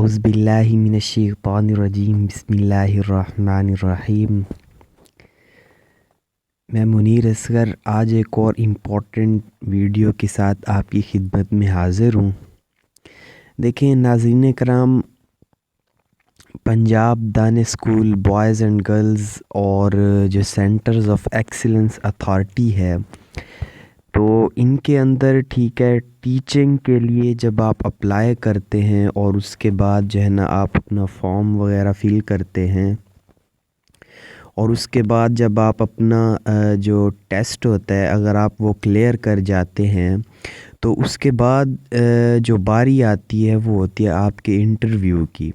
اعوذ باللہ من الشیطان الرجیم بسم اللہ الرحمن الرحیم۔ میں منیر اصغر آج ایک اور امپورٹنٹ ویڈیو کے ساتھ آپ کی خدمت میں حاضر ہوں۔ دیکھیں ناظرین کرام، پنجاب دانے اسکول بوائز اینڈ گرلز اور جو سینٹرز آف ایکسیلنس اتھارٹی ہے، تو ان کے اندر ٹھیک ہے ٹیچنگ کے لیے جب آپ اپلائی کرتے ہیں اور اس کے بعد جو ہے نا آپ اپنا فارم وغیرہ فل کرتے ہیں، اور اس کے بعد جب آپ اپنا جو ٹیسٹ ہوتا ہے اگر آپ وہ کلیئر کر جاتے ہیں تو اس کے بعد جو باری آتی ہے وہ ہوتی ہے آپ کے انٹرویو کی۔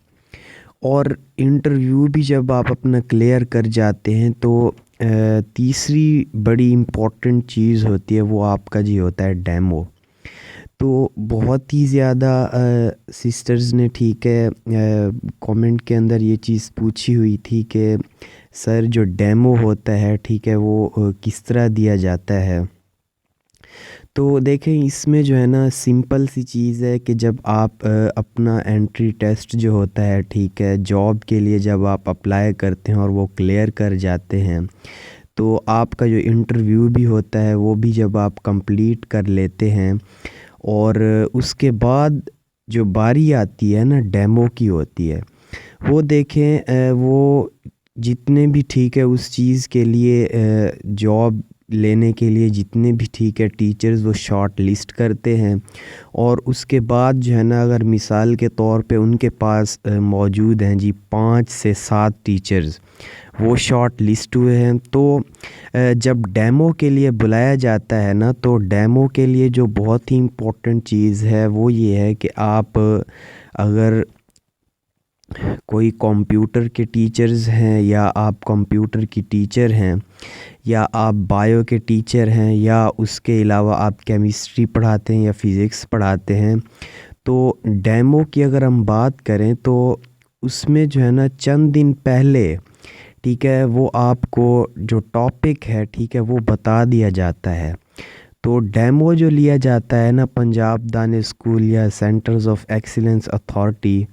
اور انٹرویو بھی جب آپ اپنا کلیئر کر جاتے ہیں تو تیسری بڑی امپورٹنٹ چیز ہوتی ہے وہ آپ کا جی ہوتا ہے ڈیمو۔ تو بہت ہی زیادہ سسٹرز نے ٹھیک ہے کومنٹ کے اندر یہ چیز پوچھی ہوئی تھی کہ سر جو ڈیمو ہوتا ہے ٹھیک ہے وہ کس طرح دیا جاتا ہے۔ تو دیکھیں اس میں جو ہے نا سمپل سی چیز ہے کہ جب آپ اپنا انٹری ٹیسٹ جو ہوتا ہے ٹھیک ہے جاب کے لیے جب آپ اپلائی کرتے ہیں اور وہ کلیئر کر جاتے ہیں تو آپ کا جو انٹرویو بھی ہوتا ہے وہ بھی جب آپ کمپلیٹ کر لیتے ہیں اور اس کے بعد جو باری آتی ہے نا ڈیمو کی ہوتی ہے، وہ دیکھیں وہ جتنے بھی ٹھیک ہے اس چیز کے لیے جاب لینے کے لیے جتنے بھی ٹھیک ہے ٹیچرز وہ شارٹ لسٹ کرتے ہیں، اور اس کے بعد جو ہے نا اگر مثال کے طور پہ ان کے پاس موجود ہیں جی 5 سے 7 ٹیچرز وہ شارٹ لسٹ ہوئے ہیں، تو جب ڈیمو کے لیے بلایا جاتا ہے نا تو ڈیمو کے لیے جو بہت ہی امپورٹنٹ چیز ہے وہ یہ ہے کہ آپ اگر کوئی کمپیوٹر کے ٹیچرز ہیں یا آپ کمپیوٹر کی ٹیچر ہیں یا آپ بایو کے ٹیچر ہیں یا اس کے علاوہ آپ کیمسٹری پڑھاتے ہیں یا فزکس پڑھاتے ہیں، تو ڈیمو کی اگر ہم بات کریں تو اس میں جو ہے نا چند دن پہلے ٹھیک ہے وہ آپ کو جو ٹاپک ہے ٹھیک ہے وہ بتا دیا جاتا ہے۔ تو ڈیمو جو لیا جاتا ہے نا پنجاب دانے اسکول یا سینٹرز آف ایکسیلنس اتھارٹی،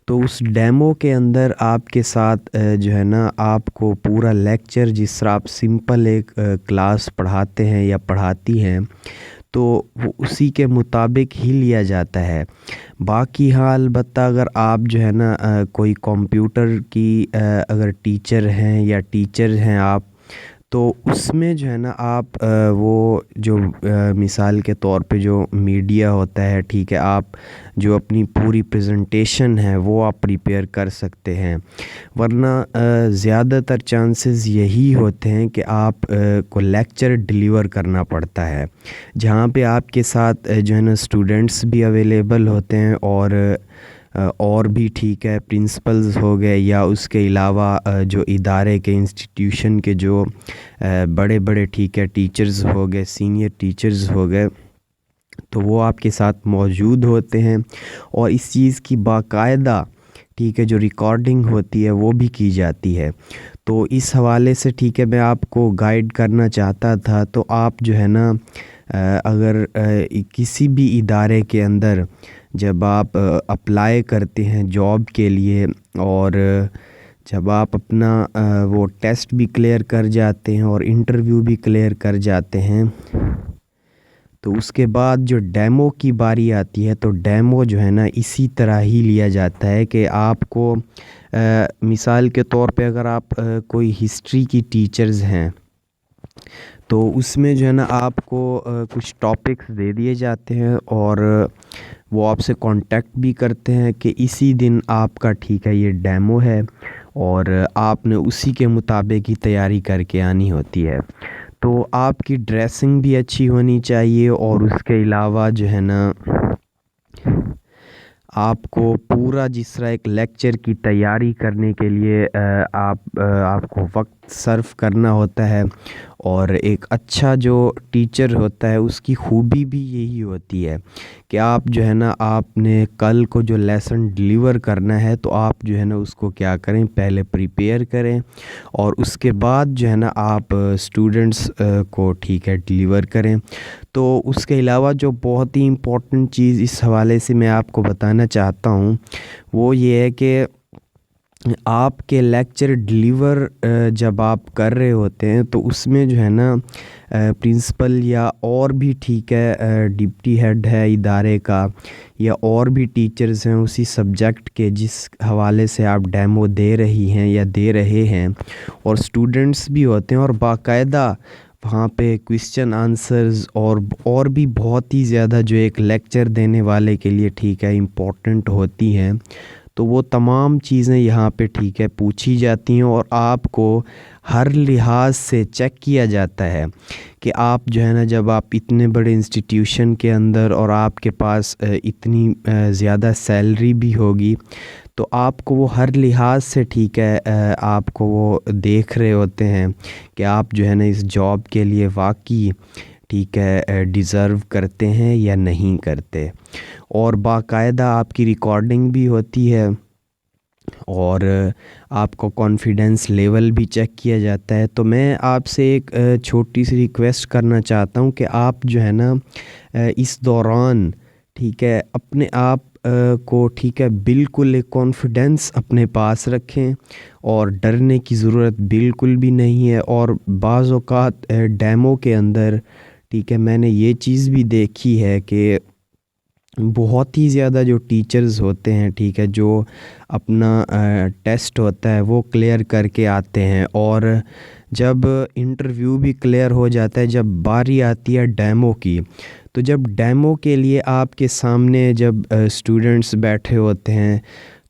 تو اس ڈیمو کے اندر آپ کے ساتھ جو ہے نا آپ کو پورا لیکچر جس طرح آپ سمپل ایک کلاس پڑھاتے ہیں یا پڑھاتی ہیں تو وہ اسی کے مطابق ہی لیا جاتا ہے۔ باقی ہاں البتہ اگر آپ جو ہے نا کوئی کمپیوٹر کی اگر ٹیچر ہیں یا ٹیچر ہیں آپ، تو اس میں جو ہے نا آپ وہ جو مثال کے طور پہ جو میڈیا ہوتا ہے ٹھیک ہے آپ جو اپنی پوری پریزنٹیشن ہے وہ آپ پریپیئر کر سکتے ہیں، ورنہ زیادہ تر چانسز یہی ہوتے ہیں کہ آپ کو لیکچر ڈیلیور کرنا پڑتا ہے جہاں پہ آپ کے ساتھ جو ہے نا اسٹوڈنٹس بھی اویلیبل ہوتے ہیں اور بھی ٹھیک ہے پرنسپلز ہو گئے یا اس کے علاوہ جو ادارے کے انسٹیٹیوشن کے جو بڑے بڑے ٹھیک ہے ٹیچرز ہو گئے سینئر ٹیچرز ہو گئے، تو وہ آپ کے ساتھ موجود ہوتے ہیں اور اس چیز کی باقاعدہ ٹھیک ہے جو ریکارڈنگ ہوتی ہے وہ بھی کی جاتی ہے۔ تو اس حوالے سے ٹھیک ہے میں آپ کو گائیڈ کرنا چاہتا تھا، تو آپ جو ہے نا اگر کسی بھی ادارے کے اندر جب آپ اپلائی کرتے ہیں جاب کے لیے اور جب آپ اپنا وہ ٹیسٹ بھی کلیئر کر جاتے ہیں اور انٹرویو بھی کلیئر کر جاتے ہیں، تو اس کے بعد جو ڈیمو کی باری آتی ہے تو ڈیمو جو ہے نا اسی طرح ہی لیا جاتا ہے کہ آپ کو مثال کے طور پہ اگر آپ کوئی ہسٹری کی ٹیچرز ہیں تو اس میں جو ہے نا آپ کو کچھ ٹاپکس دے دیے جاتے ہیں اور وہ آپ سے کانٹیکٹ بھی کرتے ہیں کہ اسی دن آپ کا ٹھیک ہے یہ ڈیمو ہے اور آپ نے اسی کے مطابق ہی تیاری کر کے آنی ہوتی ہے۔ تو آپ کی ڈریسنگ بھی اچھی ہونی چاہیے اور اس کے علاوہ جو ہے نا آپ کو پورا جس طرح ایک لیکچر کی تیاری کرنے کے لیے آپ کو وقت سرو کرنا ہوتا ہے، اور ایک اچھا جو ٹیچر ہوتا ہے اس کی خوبی بھی یہی ہوتی ہے کہ آپ جو ہے نا آپ نے کل کو جو لیسن ڈیلیور کرنا ہے تو آپ جو ہے نا اس کو کیا کریں، پہلے پریپیئر کریں اور اس کے بعد جو ہے نا آپ اسٹوڈنٹس کو ٹھیک ہے ڈیلیور کریں۔ تو اس کے علاوہ جو بہت ہی امپورٹنٹ چیز اس حوالے سے میں آپ کو بتانا چاہتا ہوں وہ یہ ہے کہ آپ کے لیکچر ڈیلیور جب آپ کر رہے ہوتے ہیں تو اس میں جو ہے نا پرنسپل یا اور بھی ٹھیک ہے ڈپٹی ہیڈ ہے ادارے کا یا اور بھی ٹیچرز ہیں اسی سبجیکٹ کے جس حوالے سے آپ ڈیمو دے رہی ہیں یا دے رہے ہیں، اور اسٹوڈنٹس بھی ہوتے ہیں، اور باقاعدہ وہاں پہ کویسچن آنسرز اور بھی بہت ہی زیادہ جو ایک لیکچر دینے والے کے لیے ٹھیک ہے امپورٹنٹ ہوتی ہیں، تو وہ تمام چیزیں یہاں پہ ٹھیک ہے پوچھی جاتی ہیں، اور آپ کو ہر لحاظ سے چیک کیا جاتا ہے کہ آپ جو ہے نا جب آپ اتنے بڑے انسٹیٹیوشن کے اندر اور آپ کے پاس اتنی زیادہ سیلری بھی ہوگی تو آپ کو وہ ہر لحاظ سے ٹھیک ہے آپ کو وہ دیکھ رہے ہوتے ہیں کہ آپ جو ہے نا اس جاب کے لیے واقعی ٹھیک ہے ڈیزرو کرتے ہیں یا نہیں کرتے، اور باقاعدہ آپ کی ریکارڈنگ بھی ہوتی ہے اور آپ کو کانفیڈنس لیول بھی چیک کیا جاتا ہے۔ تو میں آپ سے ایک چھوٹی سی ریکویسٹ کرنا چاہتا ہوں کہ آپ جو ہے نا اس دوران ٹھیک ہے اپنے آپ کو ٹھیک ہے بالکل ایک کانفیڈنس اپنے پاس رکھیں، اور ڈرنے کی ضرورت بالکل بھی نہیں ہے۔ اور بعض اوقات ڈیمو کے اندر ٹھیک ہے میں نے یہ چیز بھی دیکھی ہے کہ بہت ہی زیادہ جو ٹیچرز ہوتے ہیں ٹھیک ہے جو اپنا ٹیسٹ ہوتا ہے وہ کلیئر کر کے آتے ہیں، اور جب انٹرویو بھی کلیئر ہو جاتا ہے، جب باری آتی ہے ڈیمو کی، تو جب ڈیمو کے لیے آپ کے سامنے جب اسٹوڈنٹس بیٹھے ہوتے ہیں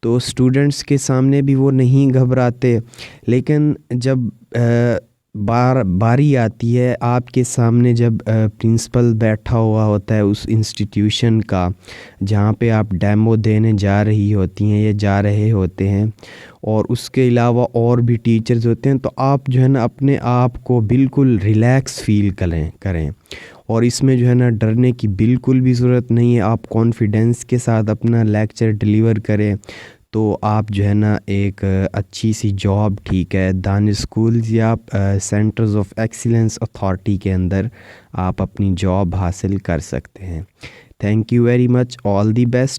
تو اسٹوڈنٹس کے سامنے بھی وہ نہیں گھبراتے، لیکن جب باری آتی ہے آپ کے سامنے، جب پرنسپل بیٹھا ہوا ہوتا ہے اس انسٹیٹیوشن کا جہاں پہ آپ ڈیمو دینے جا رہی ہوتی ہیں یا جا رہے ہوتے ہیں، اور اس کے علاوہ اور بھی ٹیچرز ہوتے ہیں، تو آپ جو ہے نا اپنے آپ کو بالکل ریلیکس فیل کریں، اور اس میں جو ہے نا ڈرنے کی بالکل بھی ضرورت نہیں ہے۔ آپ کانفیڈنس کے ساتھ اپنا لیکچر ڈیلیور کریں تو آپ جو ہے نا ایک اچھی سی جاب ٹھیک ہے دانش اسکولز یا سینٹرز آف ایکسیلنس اتھارٹی کے اندر آپ اپنی جاب حاصل کر سکتے ہیں۔ Thank you very much, all the best.